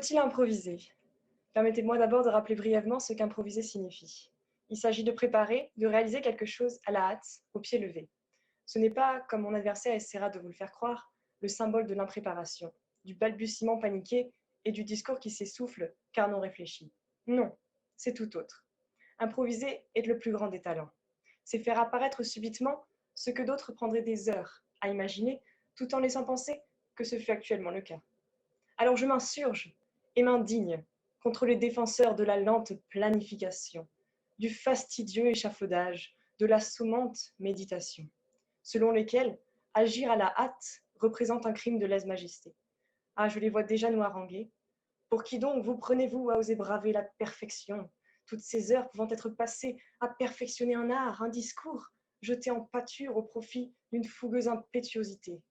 faut-il improviser? Permettez-moi d'abord de rappeler brièvement ce qu'improviser signifie. Il s'agit de préparer, de réaliser quelque chose à la hâte, au pied levé. Ce n'est pas, comme mon adversaire essaiera de vous le faire croire, le symbole de l'impréparation, du balbutiement paniqué et du discours qui s'essouffle car non réfléchi. Non, c'est tout autre. Improviser est le plus grand des talents. C'est faire apparaître subitement ce que d'autres prendraient des heures à imaginer, tout en laissant penser que ce fut actuellement le cas. Alors je m'insurge et m'indigne contre les défenseurs de la lente planification, du fastidieux échafaudage, de la sommante méditation, selon lesquels agir à la hâte représente un crime de lèse-majesté. Ah, je les vois déjà nous haranguer. Pour qui donc vous prenez-vous à oser braver la perfection, toutes ces heures pouvant être passées à perfectionner un art, un discours, jeté en pâture au profit d'une fougueuse impétuosité.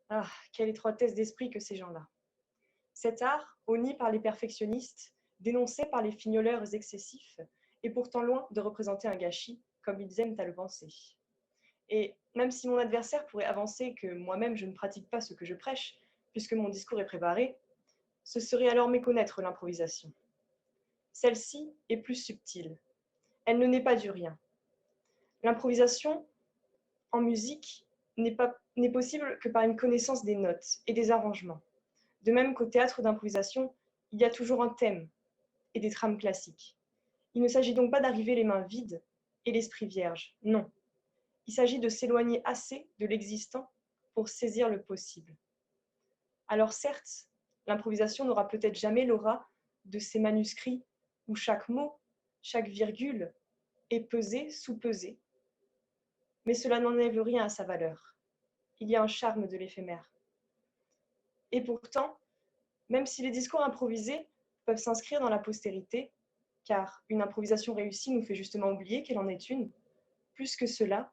Ah, quelle étroitesse d'esprit que ces gens-là. Cet art, honni par les perfectionnistes, dénoncé par les fignoleurs excessifs, est pourtant loin de représenter un gâchis, comme ils aiment à le penser. Et même si mon adversaire pourrait avancer que moi-même je ne pratique pas ce que je prêche, puisque mon discours est préparé, ce serait alors méconnaître l'improvisation. Celle-ci est plus subtile. Elle ne naît pas du rien. L'improvisation en musique n'est possible que par une connaissance des notes et des arrangements. De même qu'au théâtre d'improvisation, il y a toujours un thème et des trames classiques. Il ne s'agit donc pas d'arriver les mains vides et l'esprit vierge, non. Il s'agit de s'éloigner assez de l'existant pour saisir le possible. Alors certes, l'improvisation n'aura peut-être jamais l'aura de ces manuscrits où chaque mot, chaque virgule est pesé, sous-pesé. Mais cela n'enlève rien à sa valeur. Il y a un charme de l'éphémère. Et pourtant, même si les discours improvisés peuvent s'inscrire dans la postérité, car une improvisation réussie nous fait justement oublier qu'elle en est une, plus que cela,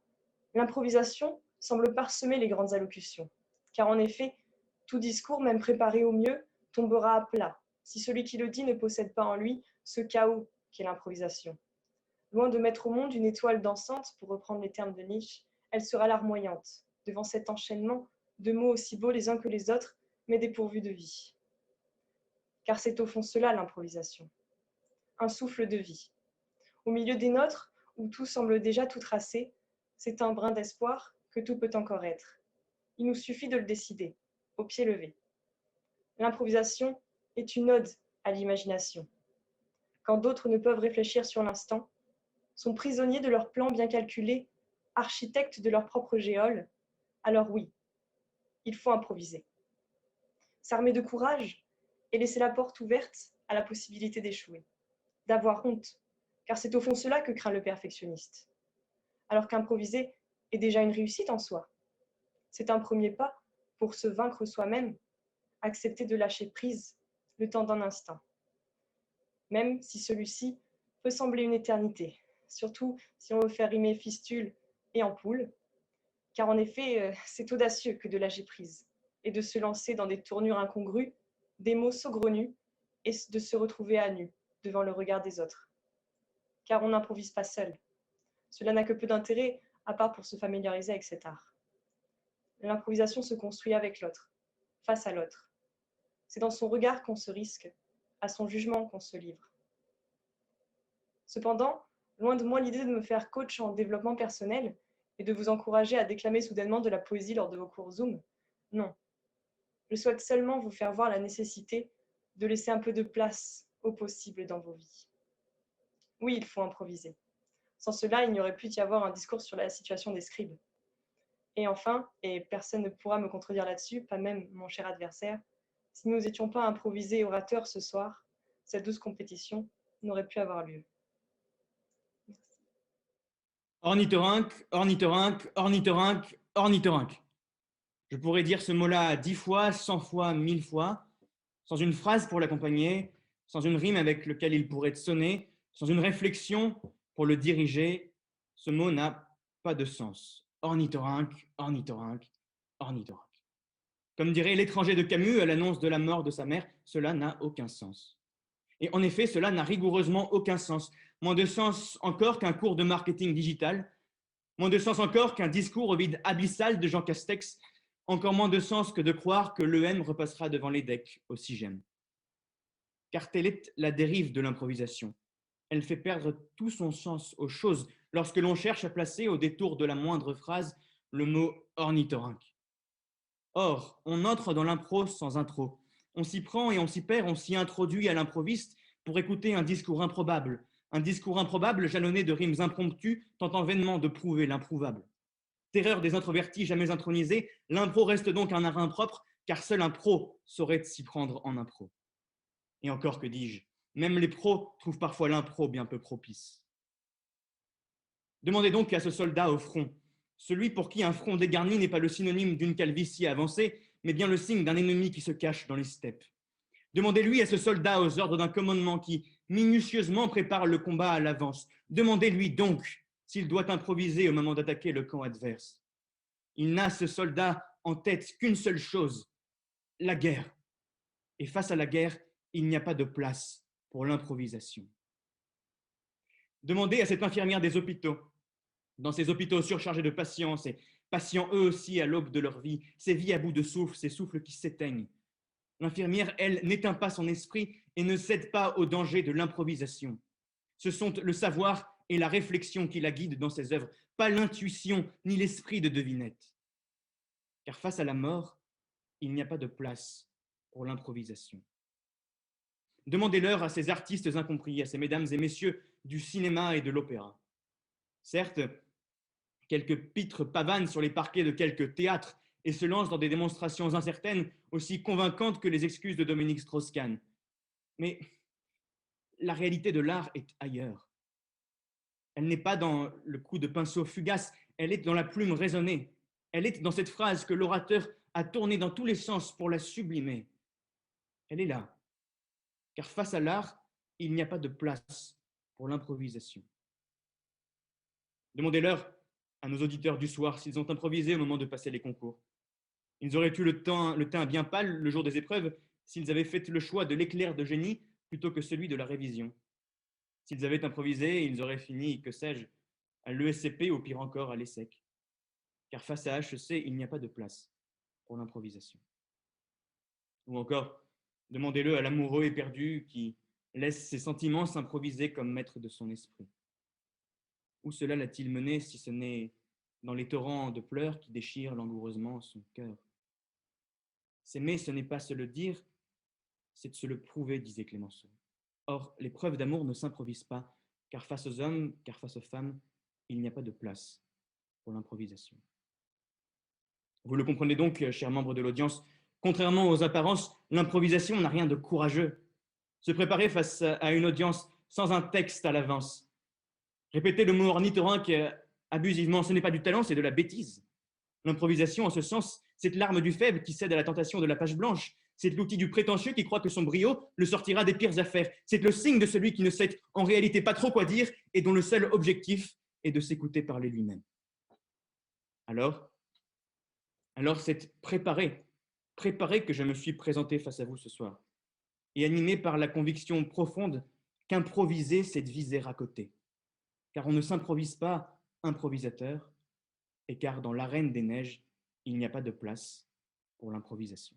l'improvisation semble parsemer les grandes allocutions, car en effet, tout discours, même préparé au mieux, tombera à plat, si celui qui le dit ne possède pas en lui ce chaos qu'est l'improvisation. Loin de mettre au monde une étoile dansante, pour reprendre les termes de Nietzsche, elle sera larmoyante, devant cet enchaînement de mots aussi beaux les uns que les autres, mais dépourvus de vie. Car c'est au fond cela l'improvisation, un souffle de vie. Au milieu des nôtres, où tout semble déjà tout tracé, c'est un brin d'espoir que tout peut encore être. Il nous suffit de le décider, au pied levé. L'improvisation est une ode à l'imagination. Quand d'autres ne peuvent réfléchir sur l'instant, sont prisonniers de leurs plans bien calculés, architectes de leur propre géole, alors oui, il faut improviser. S'armer de courage et laisser la porte ouverte à la possibilité d'échouer, d'avoir honte, car c'est au fond cela que craint le perfectionniste. Alors qu'improviser est déjà une réussite en soi. C'est un premier pas pour se vaincre soi-même, accepter de lâcher prise le temps d'un instant. Même si celui-ci peut sembler une éternité, surtout si on veut faire rimer fistule et ampoule, car en effet, c'est audacieux que de lâcher prise et de se lancer dans des tournures incongrues, des mots saugrenus et de se retrouver à nu devant le regard des autres. Car on n'improvise pas seul. Cela n'a que peu d'intérêt, à part pour se familiariser avec cet art. L'improvisation se construit avec l'autre, face à l'autre. C'est dans son regard qu'on se risque, à son jugement qu'on se livre. Cependant, loin de moi l'idée de me faire coach en développement personnel et de vous encourager à déclamer soudainement de la poésie lors de vos cours Zoom. Non. Je souhaite seulement vous faire voir la nécessité de laisser un peu de place au possible dans vos vies. Oui, il faut improviser. Sans cela, il n'y aurait pu y avoir un discours sur la situation des scribes. Et enfin, et personne ne pourra me contredire là-dessus, pas même mon cher adversaire, si nous n'étions pas improvisés orateurs ce soir, cette douce compétition n'aurait pu avoir lieu. Ornithorynque, ornithorynque, ornithorynque, ornithorynque. Je pourrais dire ce mot-là 10 fois, 100 fois, 1000 fois, sans une phrase pour l'accompagner, sans une rime avec laquelle il pourrait sonner, sans une réflexion pour le diriger. Ce mot n'a pas de sens. Ornithorynque, ornithorynque, ornithorynque. Comme dirait l'étranger de Camus à l'annonce de la mort de sa mère, cela n'a aucun sens. Et en effet, cela n'a rigoureusement aucun sens. Moins de sens encore qu'un cours de marketing digital, moins de sens encore qu'un discours au vide abyssal de Jean Castex, encore moins de sens que de croire que l'EM repassera devant l'EDEC au 6e. car telle est la dérive de l'improvisation. Elle fait perdre tout son sens aux choses lorsque l'on cherche à placer au détour de la moindre phrase le mot ornithorynque. Or, on entre dans l'impro sans intro. On s'y prend et on s'y perd, on s'y introduit à l'improviste pour écouter un discours improbable jalonné de rimes impromptues, tentant vainement de prouver l'improuvable. Terreur des introvertis jamais intronisés, l'impro reste donc un art impropre, car seul un pro saurait s'y prendre en impro. Et encore que dis-je, même les pros trouvent parfois l'impro bien peu propice. Demandez donc à ce soldat au front, celui pour qui un front dégarni n'est pas le synonyme d'une calvitie avancée, mais bien le signe d'un ennemi qui se cache dans les steppes. Demandez-lui à ce soldat aux ordres d'un commandement qui minutieusement prépare le combat à l'avance. Demandez-lui donc s'il doit improviser au moment d'attaquer le camp adverse. Il n'a, ce soldat, en tête qu'une seule chose, la guerre. Et face à la guerre, il n'y a pas de place pour l'improvisation. Demandez à cette infirmière des hôpitaux, dans ces hôpitaux surchargés de patients, ces patients eux aussi à l'aube de leur vie, ces vies à bout de souffle, ces souffles qui s'éteignent. L'infirmière, elle, n'éteint pas son esprit et ne cède pas au danger de l'improvisation. Ce sont le savoir et la réflexion qui la guident dans ses œuvres, pas l'intuition ni l'esprit de devinette. Car face à la mort, il n'y a pas de place pour l'improvisation. Demandez-leur à ces artistes incompris, à ces mesdames et messieurs du cinéma et de l'opéra. Certes, quelques pitres pavanent sur les parquets de quelques théâtres et se lancent dans des démonstrations incertaines aussi convaincantes que les excuses de Dominique Strauss-Kahn. Mais la réalité de l'art est ailleurs. Elle n'est pas dans le coup de pinceau fugace, elle est dans la plume raisonnée. Elle est dans cette phrase que l'orateur a tournée dans tous les sens pour la sublimer. Elle est là, car face à l'art, il n'y a pas de place pour l'improvisation. Demandez-leur à nos auditeurs du soir s'ils ont improvisé au moment de passer les concours. Ils auraient eu le teint bien pâle le jour des épreuves s'ils avaient fait le choix de l'éclair de génie plutôt que celui de la révision. S'ils avaient improvisé, ils auraient fini, que sais-je, à l'ESCP ou pire encore à l'ESSEC. Car face à HEC, il n'y a pas de place pour l'improvisation. Ou encore, demandez-le à l'amoureux éperdu qui laisse ses sentiments s'improviser comme maître de son esprit. Où cela l'a-t-il mené si ce n'est dans les torrents de pleurs qui déchirent langoureusement son cœur? S'aimer, ce n'est pas se le dire, c'est de se le prouver, disait Clémenceau. Or, les preuves d'amour ne s'improvisent pas, car face aux hommes, car face aux femmes, il n'y a pas de place pour l'improvisation. Vous le comprenez donc, chers membres de l'audience, contrairement aux apparences, l'improvisation n'a rien de courageux. Se préparer face à une audience sans un texte à l'avance. Répéter le mot ornithorynque abusivement, ce n'est pas du talent, c'est de la bêtise. L'improvisation, en ce sens, c'est l'arme du faible qui cède à la tentation de la page blanche. C'est l'outil du prétentieux qui croit que son brio le sortira des pires affaires. C'est le signe de celui qui ne sait en réalité pas trop quoi dire et dont le seul objectif est de s'écouter parler lui-même. Alors c'est préparé que je me suis présenté face à vous ce soir et animé par la conviction profonde qu'improviser, c'est de viser à côté. Car on ne s'improvise pas improvisateur et car dans l'arène des neiges, il n'y a pas de place pour l'improvisation.